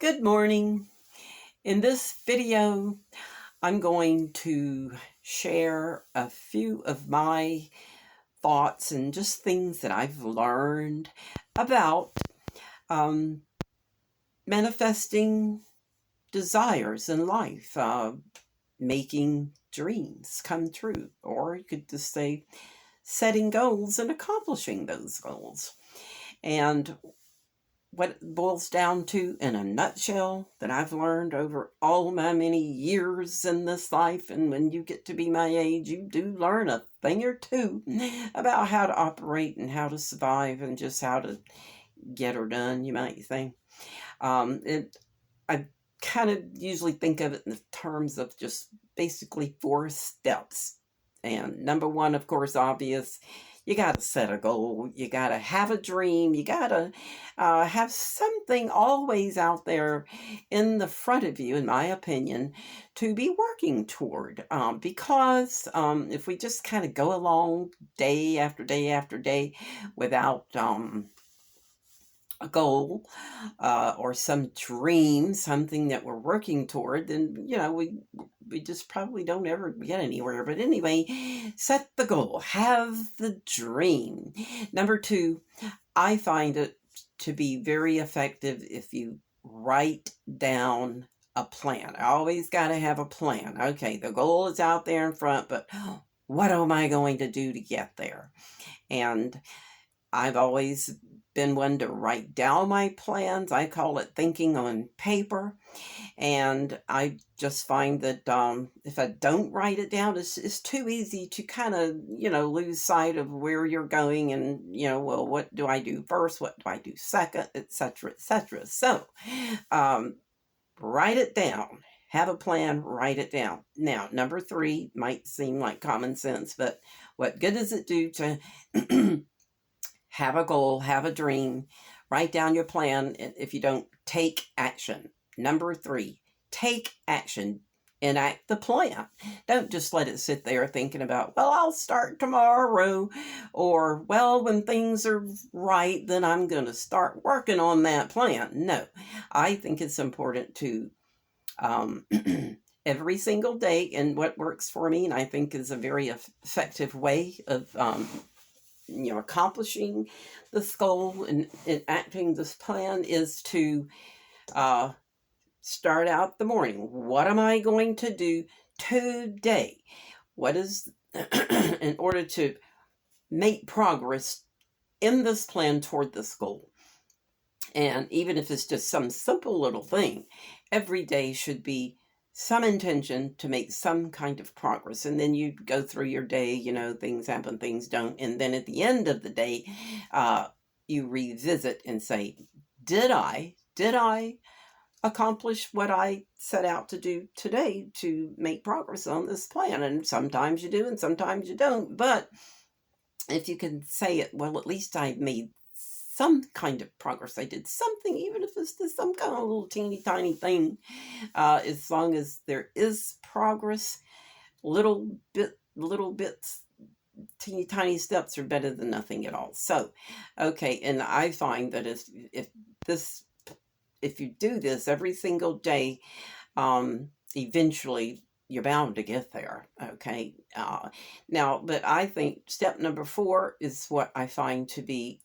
Good morning. In this video, I'm going to share a few of my thoughts and just things that I've learned about um, manifesting desires in life, making dreams come true, or you could just say setting goals and accomplishing those goals. And what it boils down to in a nutshell that I've learned over all my many years in this life, and when you get to be my age, you do learn a thing or two about how to operate and how to survive and just how to get her done, you might think. I kind of usually think of it in the terms of just basically 4 steps. And number one, of course, obvious, you got to set a goal. You got to have a dream. You got to have something always out there in the front of you, in my opinion, to be working toward. Because if we just kind of go along day after day after day without a goal or some dream, something that we're working toward, then we just probably don't ever get anywhere. But anyway, set the goal, have the dream. Number two, I find it to be very effective if you write down a plan. I always got to have a plan. Okay, the goal is out there in front, but what am I going to do to get there? And I've always been one to write down my plans. I call it thinking on paper. And I just find that if I don't write it down, it's too easy to kind of, lose sight of where you're going and, well, what do I do first? What do I do second? Etc., etc. So write it down. Have a plan, write it down. Now, number three might seem like common sense, but what good does it do to have a goal, have a dream, write down your plan if you don't take action? Number three, take action, enact the plan. Don't just let it sit there thinking about, well, I'll start tomorrow, or, well, when things are right, then I'm going to start working on that plan. No, I think it's important to every single day, and what works for me, and I think is a very effective way of accomplishing this goal and enacting this plan, is to start out the morning. What am I going to do today? What is in order to make progress in this plan toward this goal? And even if it's just some simple little thing, every day should be some intention to make some kind of progress. And then you go through your day, things happen, things don't. And then at the end of the day, you revisit and say, did I accomplish what I set out to do today to make progress on this plan? And sometimes you do and sometimes you don't. But if you can say it, well, at least I made some kind of progress. I did something, even if it's just some kind of little teeny tiny thing. As long as there is progress, little bits, teeny tiny steps are better than nothing at all. So, okay, and I find that if you do this every single day, eventually you're bound to get there. Okay. Now, but I think step number 4 is what I find to be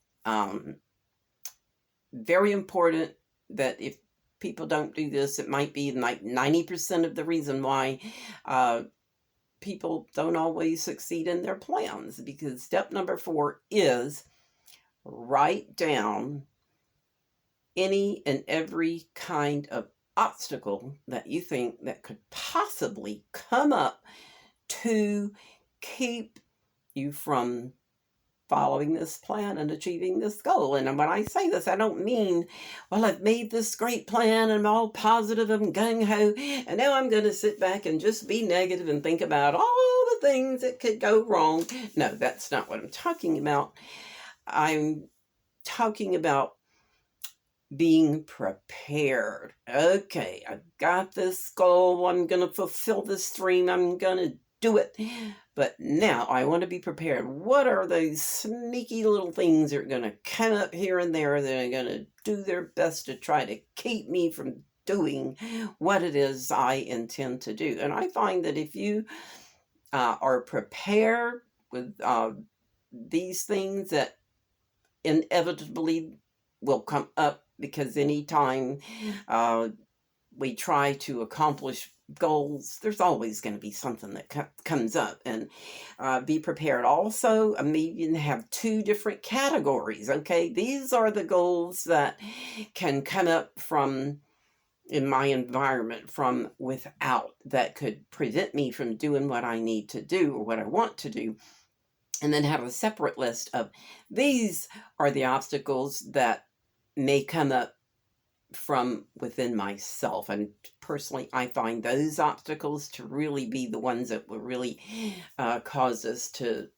very important, that if people don't do this, it might be like 90% of the reason why people don't always succeed in their plans. Because step number 4 is write down any and every kind of obstacle that you think that could possibly come up to keep you from following this plan and achieving this goal. And when I say this, I don't mean, well, I've made this great plan and I'm all positive and gung-ho, and now I'm going to sit back and just be negative and think about all the things that could go wrong. No, that's not what I'm talking about. I'm talking about being prepared. Okay, I've got this goal. I'm going to fulfill this dream. I'm going to do it. But now I want to be prepared. What are those sneaky little things that are going to come up here and there that are going to do their best to try to keep me from doing what it is I intend to do. And I find that if you are prepared with these things, that inevitably will come up, because anytime we try to accomplish goals, there's always going to be something that comes up. And be prepared. Also, I may even have two different categories. Okay, these are the goals that can come up from in my environment from without, that could prevent me from doing what I need to do or what I want to do. And then have a separate list of these are the obstacles that may come up from within myself. And personally, I find those obstacles to really be the ones that will really cause us to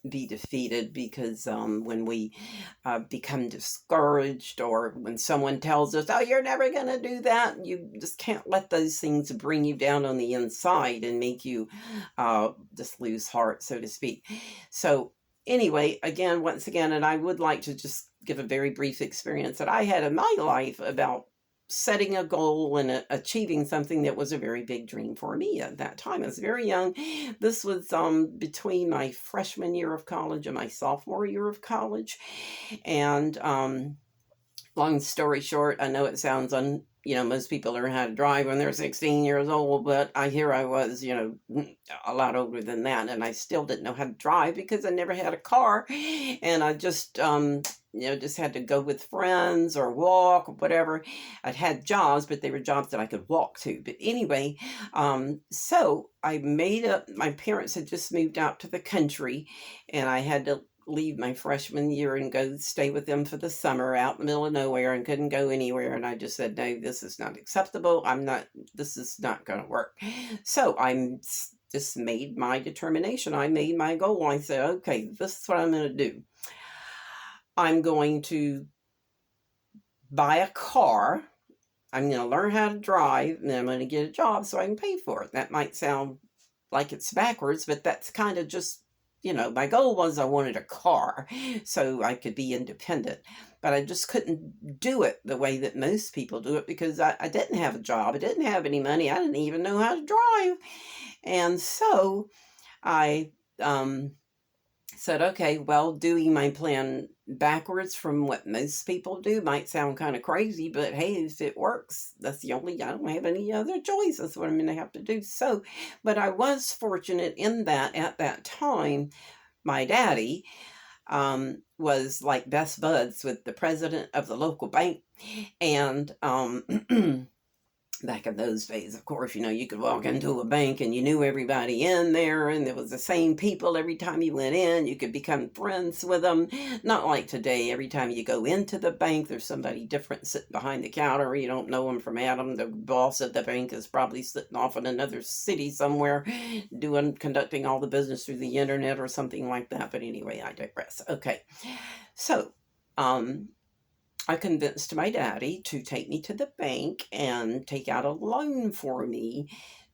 be defeated, because when we become discouraged, or when someone tells us, oh, you're never going to do that, you just can't let those things bring you down on the inside and make you just lose heart, so to speak. So anyway, once again, and I would like to just give a very brief experience that I had in my life about setting a goal and achieving something that was a very big dream for me at that time. I was very young. This was between my freshman year of college and my sophomore year of college. And long story short, I know it sounds most people learn how to drive when they're 16 years old, but here I was, a lot older than that, and I still didn't know how to drive because I never had a car, and I just, just had to go with friends or walk or whatever. I'd had jobs, but they were jobs that I could walk to. But anyway, so I made up, my parents had just moved out to the country, and I had to leave my freshman year and go stay with them for the summer out in the middle of nowhere, and couldn't go anywhere. And I just said, no, this is not acceptable. This is not going to work. So I just made my determination. I made my goal. I said, okay, this is what I'm going to do. I'm going to buy a car. I'm going to learn how to drive, and then I'm going to get a job so I can pay for it. That might sound like it's backwards, but that's kind of just, my goal was I wanted a car so I could be independent. But I just couldn't do it the way that most people do it, because I didn't have a job. I didn't have any money. I didn't even know how to drive. And so I said, okay, well, doing my plan backwards from what most people do might sound kind of crazy, but hey, if it works, I don't have any other choice. That's what I'm going to have to do. So, but I was fortunate in that at that time, my daddy was like best buds with the president of the local bank. And back in those days, of course, you could walk into a bank and you knew everybody in there, and there was the same people every time you went in. You could become friends with them. Not like today. Every time you go into the bank, there's somebody different sitting behind the counter. You don't know them from Adam. The boss of the bank is probably sitting off in another city somewhere, conducting all the business through the internet or something like that. But anyway, I digress. Okay. So, I convinced my daddy to take me to the bank and take out a loan for me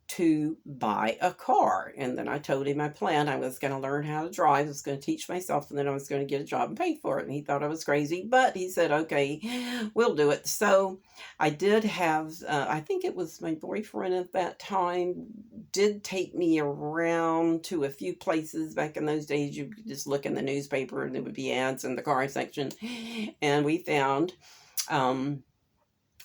to buy a car. And then I told him my plan. I was going to learn how to drive. I was going to teach myself, and then I was going to get a job and pay for it. And he thought I was crazy, but he said, okay, we'll do it. So I did have, I think it was my boyfriend at that time, did take me around to a few places. Back in those days, you could just look in the newspaper and there would be ads in the car section. And we found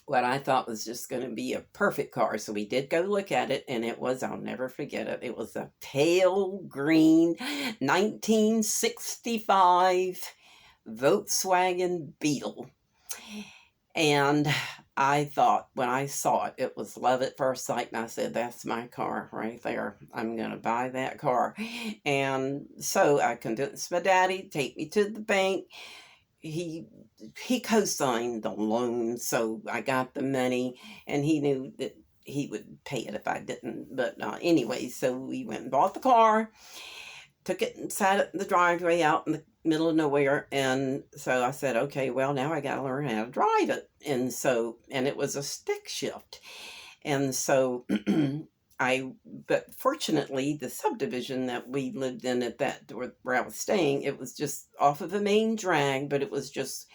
what I thought was just going to be a perfect car. So we did go look at it, and I'll never forget it. It was a pale green 1965 Volkswagen Beetle. And I thought, when I saw it, it was love at first sight. And I said, that's my car right there. I'm going to buy that car. And so I convinced my daddy to take me to the bank. He co-signed the loan, so I got the money, and he knew that he would pay it if I didn't. But anyway, so we went and bought the car, took it and sat it in the driveway out in the middle of nowhere. And so I said, okay, well, now I got to learn how to drive it. And it was a stick shift. And so but fortunately, the subdivision that we lived in where I was staying, it was just off of the main drag, but it was just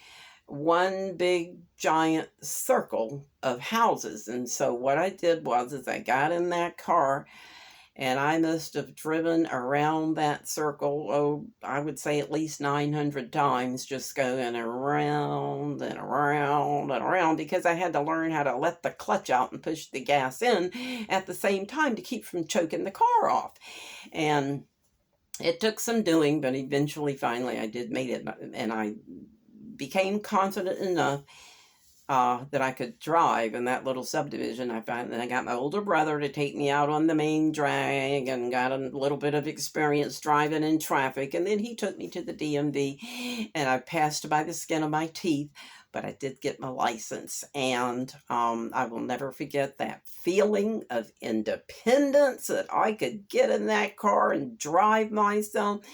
one big giant circle of houses. And so what I did was is I got in that car and I must have driven around that circle, oh, I would say at least 900 times, just going around and around and around, because I had to learn how to let the clutch out and push the gas in at the same time to keep from choking the car off. And it took some doing, but eventually, finally, I did make it, and I became confident enough that I could drive in that little subdivision. I got my older brother to take me out on the main drag and got a little bit of experience driving in traffic. And then he took me to the DMV, and I passed by the skin of my teeth, but I did get my license. And I will never forget that feeling of independence, that I could get in that car and drive myself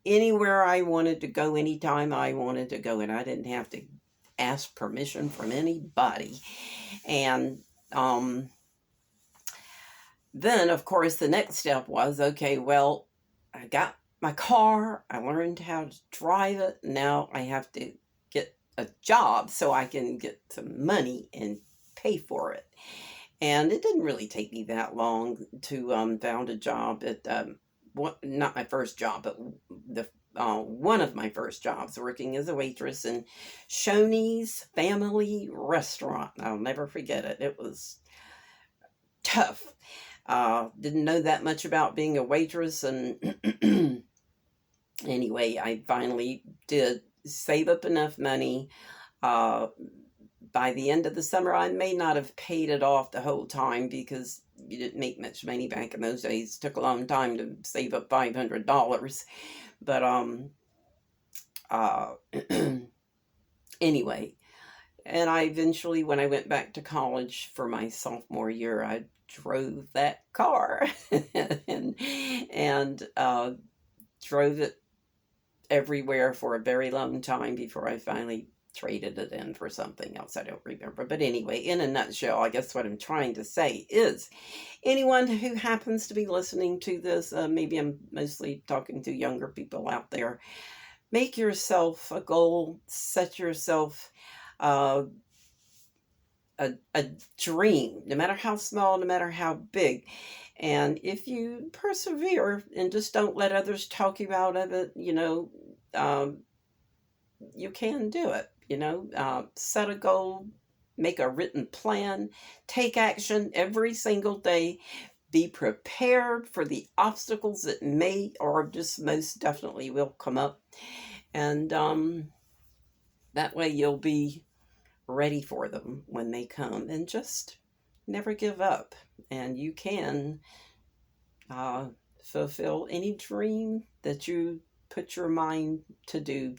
anywhere I wanted to go, anytime I wanted to go, and I didn't have to ask permission from anybody. And then, of course, the next step was, okay, well, I got my car, I learned how to drive it, now I have to get a job so I can get some money and pay for it. And it didn't really take me that long to found a job at not my first job, but the one of my first jobs, working as a waitress in Shoney's Family Restaurant. I'll never forget it. It was tough. Didn't know that much about being a waitress, and anyway, I finally did save up enough money. By the end of the summer, I may not have paid it off the whole time, because you didn't make much money back in those days. It took a long time to save up $500. But anyway, and I eventually, when I went back to college for my sophomore year, I drove that car and drove it everywhere for a very long time before I finally traded it in for something else. I don't remember. But anyway, in a nutshell, I guess what I'm trying to say is, anyone who happens to be listening to this, maybe I'm mostly talking to younger people out there, make yourself a goal, set yourself a dream, no matter how small, no matter how big. And if you persevere and just don't let others talk you out of it, you can do it. Set a goal, make a written plan, take action every single day, be prepared for the obstacles that may or just most definitely will come up. And that way you'll be ready for them when they come. And just never give up. And you can fulfill any dream that you put your mind to do.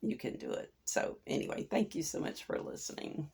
You can do it. So anyway, thank you so much for listening.